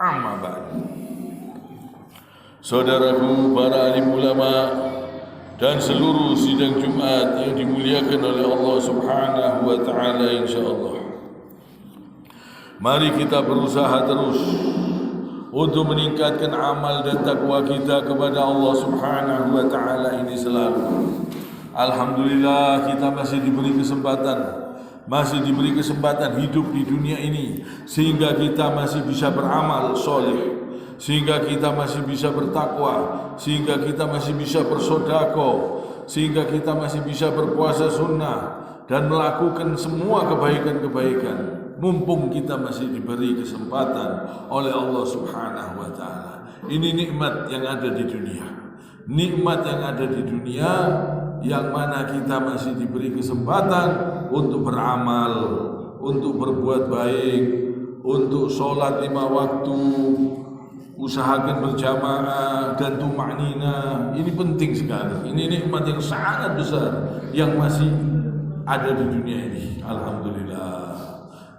Amma ba'du. Saudaraku para alim ulama dan seluruh sidang Jumat yang dimuliakan oleh Allah Subhanahu wa taala, insyaallah. Mari kita berusaha terus untuk meningkatkan amal dan takwa kita kepada Allah Subhanahu wa taala ini selalu. Alhamdulillah kita masih diberi kesempatan hidup di dunia ini, sehingga kita masih bisa beramal soleh, sehingga kita masih bisa bertakwa, sehingga kita masih bisa bersedekah, sehingga kita masih bisa berpuasa sunnah dan melakukan semua kebaikan-kebaikan. Mumpung kita masih diberi kesempatan oleh Allah Subhanahu wa taala. Ini nikmat yang ada di dunia. Nikmat yang ada di dunia yang mana kita masih diberi kesempatan untuk beramal, untuk berbuat baik, untuk sholat 5 waktu, usahakan berjamaah dan tumanina. Ini penting sekali. Ini nikmat yang sangat besar yang masih ada di dunia ini. Alhamdulillah.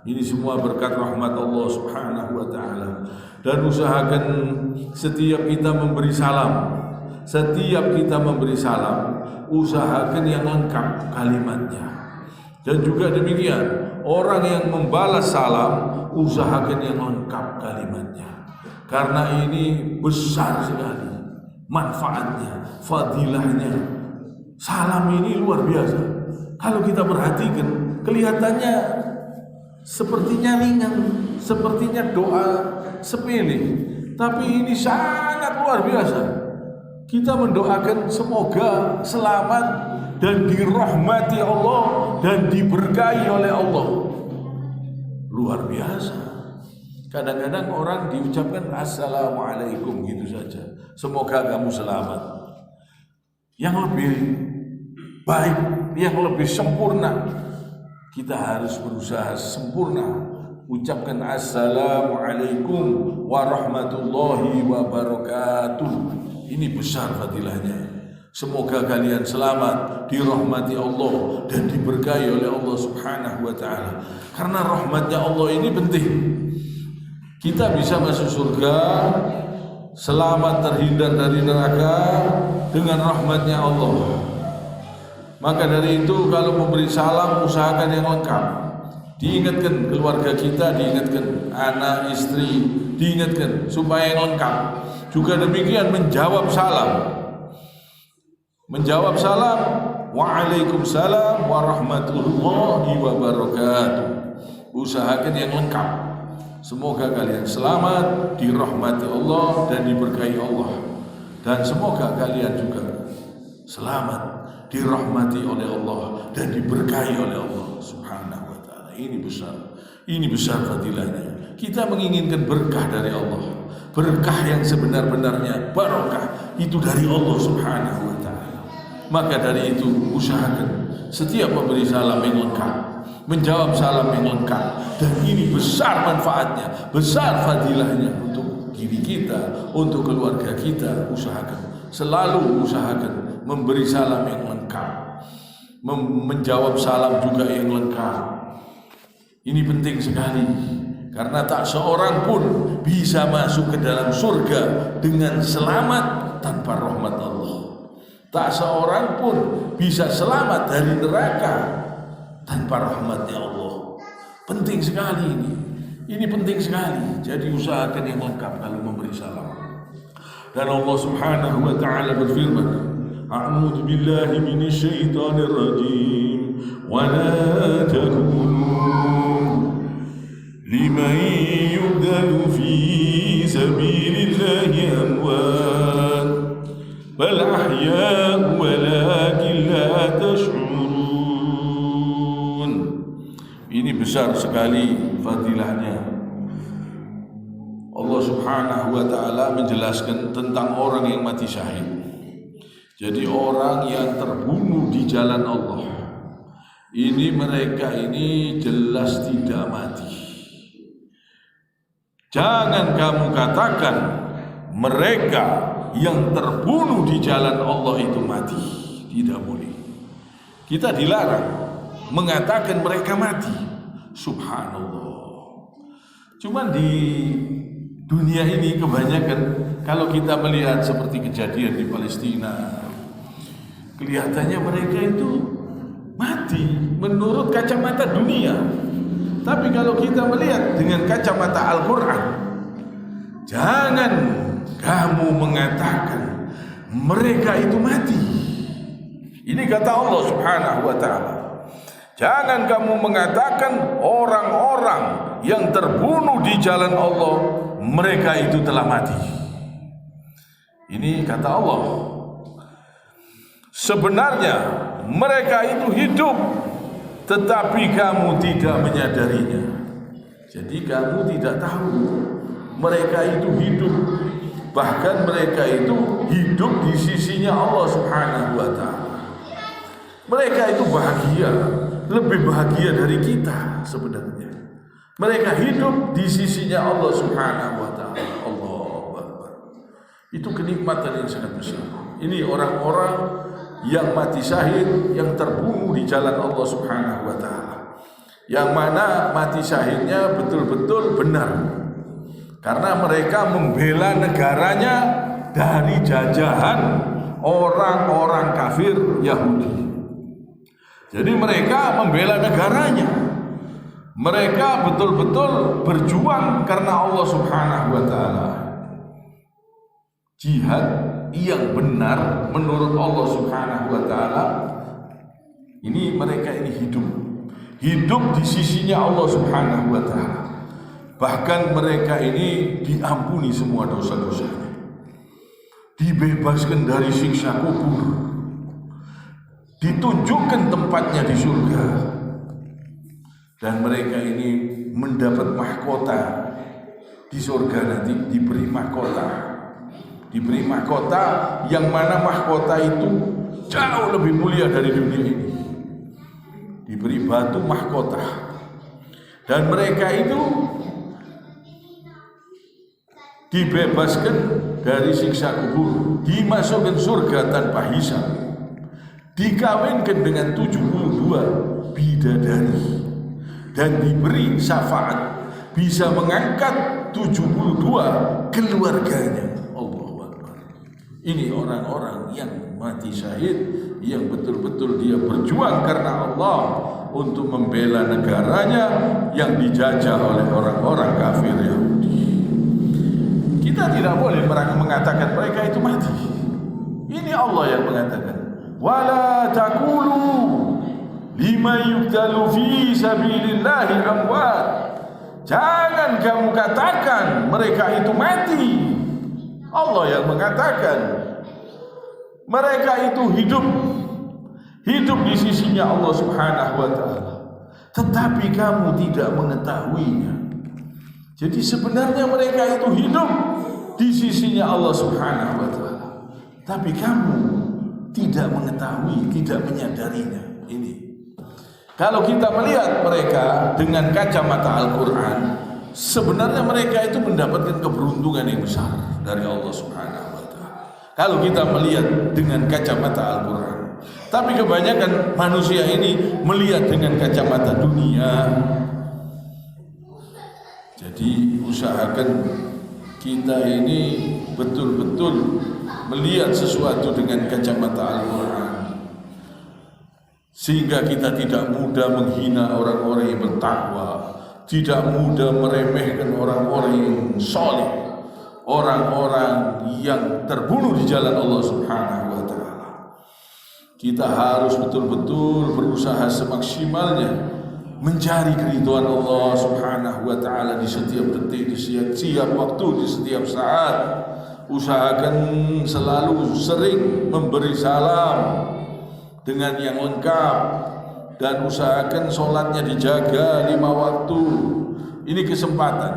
Ini semua berkat rahmat Allah Subhanahu wa taala. Dan usahakan setiap kita memberi salam, usahakan yang lengkap kalimatnya. Dan juga demikian, orang yang membalas salam, usahakan yang lengkap kalimatnya. Karena ini besar sekali manfaatnya, fadilahnya. Salam ini luar biasa. Kalau kita perhatikan, kelihatannya sepertinya ringan, sepertinya doa sepele, tapi ini sangat luar biasa. Kita mendoakan semoga selamat dan dirahmati Allah dan diberkahi oleh Allah. Luar biasa. Kadang-kadang orang diucapkan assalamualaikum gitu saja, semoga kamu selamat. Yang lebih baik, yang lebih sempurna, kita harus berusaha sempurna ucapkan assalamualaikum warahmatullahi wabarakatuh. Ini besar fadilahnya. Semoga kalian selamat, dirahmati Allah dan diberkahi oleh Allah Subhanahu wa taala. Karena rahmatnya Allah ini penting. Kita bisa masuk surga, selamat terhindar dari neraka dengan rahmatnya Allah. Maka dari itu kalau memberi salam usahakan yang lengkap. Diingatkan keluarga kita, diingatkan anak, istri, diingatkan supaya yang lengkap. Juga demikian menjawab salam. Waalaikumsalam warahmatullahi wabarakatuh. Usahakan yang lengkap. Semoga kalian selamat, dirahmati Allah dan diberkahi Allah. Dan semoga kalian juga selamat, dirahmati oleh Allah dan diberkahi oleh Allah Subhanahu wa taala. Ini besar fadilahnya. Kita menginginkan berkah dari Allah. Berkah yang sebenar-benarnya, barokah itu dari Allah Subhanahu wa taala. Maka dari itu usahakan setiap memberi salam yang lengkap, menjawab salam yang lengkap, dan ini besar manfaatnya, besar fadilahnya untuk diri kita, untuk keluarga kita. Selalu usahakan memberi salam yang lengkap, menjawab salam juga yang lengkap. Ini penting sekali, karena tak seorang pun bisa masuk ke dalam surga dengan selamat tanpa rahmat Allah. Tak seorang pun bisa selamat dari neraka tanpa rahmatnya Allah. Penting sekali ini. Ini penting sekali. Jadi usahakan yang lengkap kalau memberi salam. Dan Allah Subhanahu wa taala berfirman, a'udzu billahi minasyaitonir rajim. Wa la takunu liman yuqtalu fi sabilillahi amwat bal ahya'u walakin la tash'urun. Ini besar sekali fadilahnya. Allah Subhanahu wa taala menjelaskan tentang orang yang mati syahid. Jadi orang yang terbunuh di jalan Allah, ini mereka ini jelas tidak mati. Jangan kamu katakan mereka yang terbunuh di jalan Allah itu mati. Tidak boleh. Kita dilarang mengatakan mereka mati. Subhanallah. Cuman di dunia ini kebanyakan kalau kita melihat seperti kejadian di Palestina, kelihatannya mereka itu mati menurut kacamata dunia. Tapi kalau kita melihat dengan kacamata Al-Quran, jangan kamu mengatakan mereka itu mati. Ini kata Allah Subhanahu wa ta'ala. Jangan kamu mengatakan orang-orang yang terbunuh di jalan Allah mereka itu telah mati. Ini kata Allah. Sebenarnya mereka itu hidup, tetapi kamu tidak menyadarinya. Jadi kamu tidak tahu mereka itu hidup. Bahkan mereka itu hidup di sisinya Allah Subhanahu wa ta'ala. Mereka itu bahagia, lebih bahagia dari kita sebenarnya. Mereka hidup di sisinya Allah Subhanahu wa ta'ala. Allahu Akbar. Itu kenikmatan yang sangat besar. Ini orang-orang yang mati syahid, yang terbunuh di jalan Allah Subhanahu wa ta'ala. Yang mana mati syahidnya betul-betul benar. Karena mereka membela negaranya dari jajahan orang-orang kafir Yahudi. Jadi mereka membela negaranya. Mereka betul-betul berjuang karena Allah Subhanahu wa ta'ala. Jihad yang benar menurut Allah Subhanahu wa ta'ala. Ini mereka ini hidup di sisinya Allah Subhanahu wa ta'ala. Bahkan mereka ini diampuni semua dosa-dosanya, dibebaskan dari siksa kubur, ditunjukkan tempatnya di surga, dan mereka ini mendapat mahkota di surga nanti. Diberi mahkota yang mana mahkota itu jauh lebih mulia dari dunia ini. Diberi batu mahkota, dan mereka itu dibebaskan dari siksa kubur, dimasukkan surga tanpa hisab, dikawinkan dengan 72 bidadari, dan diberi syafaat, bisa mengangkat 72 keluarganya. Allahu Akbar. Ini orang-orang yang mati syahid, yang betul-betul dia berjuang karena Allah untuk membela negaranya yang dijajah oleh orang-orang kafir Yahudi. Kita tidak boleh mengatakan mereka itu mati. Ini Allah yang mengatakan, wala taqulu liman yuqtalu fi sabilillahi amwat. Jangan kamu katakan mereka itu mati. Allah yang mengatakan mereka itu hidup di sisinya Allah Subhanahu wa ta'ala, tetapi kamu tidak mengetahuinya. Jadi sebenarnya mereka itu hidup di sisinya Allah Subhanahu wa ta'ala, tapi kamu tidak mengetahui, tidak menyadarinya. Ini kalau kita melihat mereka dengan kacamata Al-Quran, sebenarnya mereka itu mendapatkan keberuntungan yang besar dari Allah Subhanahu wa ta'ala. Kalau kita melihat dengan kacamata Al-Quran, tapi kebanyakan manusia ini melihat dengan kacamata dunia. Jadi usahakan kita ini betul-betul melihat sesuatu dengan kacamata Al-Quran, sehingga kita tidak mudah menghina orang-orang yang bertakwa, tidak mudah meremehkan orang-orang yang saleh, orang-orang yang terbunuh di jalan Allah Subhanahu wa ta'ala. Kita harus betul-betul berusaha semaksimalnya mencari keridhaan Allah Subhanahu wa ta'ala di setiap detik, di setiap waktu, di setiap saat. Usahakan selalu sering memberi salam dengan yang lengkap, dan usahakan sholatnya dijaga 5 waktu. Ini kesempatan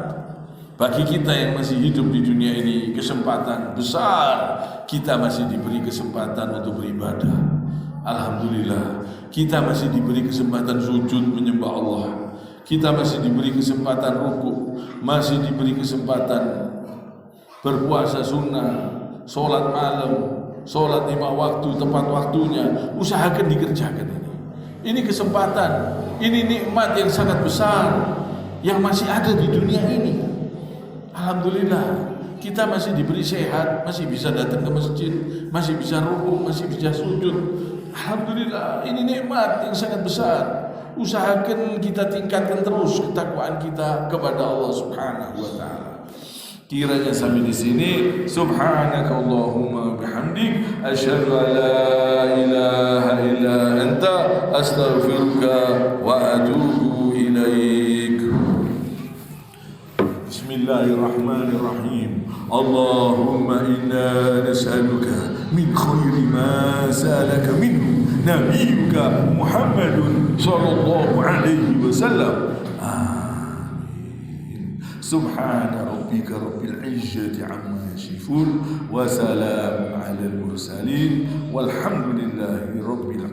bagi kita yang masih hidup di dunia ini, kesempatan besar. Kita masih diberi kesempatan untuk beribadah. Alhamdulillah, kita masih diberi kesempatan sujud menyembah Allah. Kita masih diberi kesempatan ruku, masih diberi kesempatan berpuasa sunnah, sholat malam, sholat 5 waktu tepat waktunya. Usahakan dikerjakan ini. Ini kesempatan, ini nikmat yang sangat besar yang masih ada di dunia ini. Alhamdulillah kita masih diberi sehat, masih bisa datang ke masjid, masih bisa rukuk, masih bisa sujud. Alhamdulillah, ini nikmat yang sangat besar. Usahakan kita tingkatkan terus ketakwaan kita kepada Allah Subhanahu wa taala. Kiranya sampai di sini, subhanakallahumma bihamdik asyhadu an la ilaha illa anta astaghfiruka wa atubu ilaik. Bismillahirrahmanirrahim. Allahumma inna nas'aluka min khairi ma sa'alaka minhu nabiyyuka Muhammadun sallallahu alaihi wasallam. Amin. Subhana rabbika rabbil izzati amma yasifun wa salamun alal mursalin walhamdulillahi rabbil